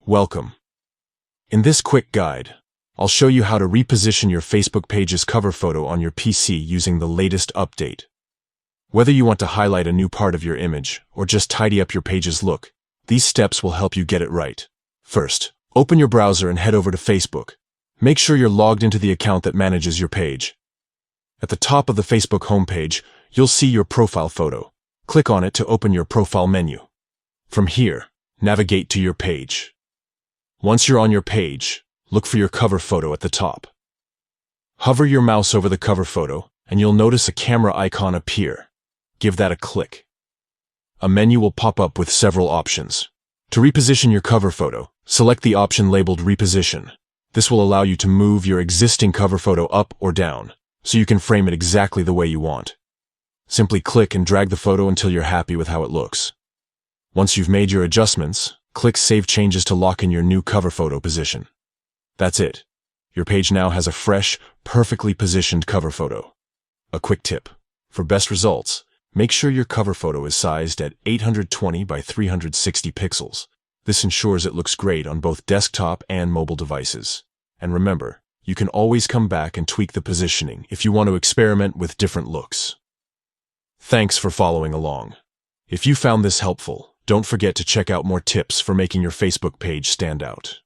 Welcome. In this quick guide, I'll show you how to reposition your Facebook page's cover photo on your PC using the latest update. Whether you want to highlight a new part of your image or just tidy up your page's look, these steps will help you get it right. First, open your browser and head over to Facebook. Make sure you're logged into the account that manages your page. At the top of the Facebook homepage, you'll see your profile photo. Click on it to open your profile menu. From here, navigate to your page. Once you're on your page, look for your cover photo at the top. Hover your mouse over the cover photo, and you'll notice a camera icon appear. Give that a click. A menu will pop up with several options. To reposition your cover photo, select the option labeled Reposition. This will allow you to move your existing cover photo up or down, so you can frame it exactly the way you want. Simply click and drag the photo until you're happy with how it looks. Once you've made your adjustments, click Save Changes to lock in your new cover photo position. That's it. Your page now has a fresh, perfectly positioned cover photo. A quick tip. For best results, make sure your cover photo is sized at 820 by 360 pixels. This ensures it looks great on both desktop and mobile devices. And remember, you can always come back and tweak the positioning if you want to experiment with different looks. Thanks for following along. If you found this helpful, don't forget to check out more tips for making your Facebook page stand out.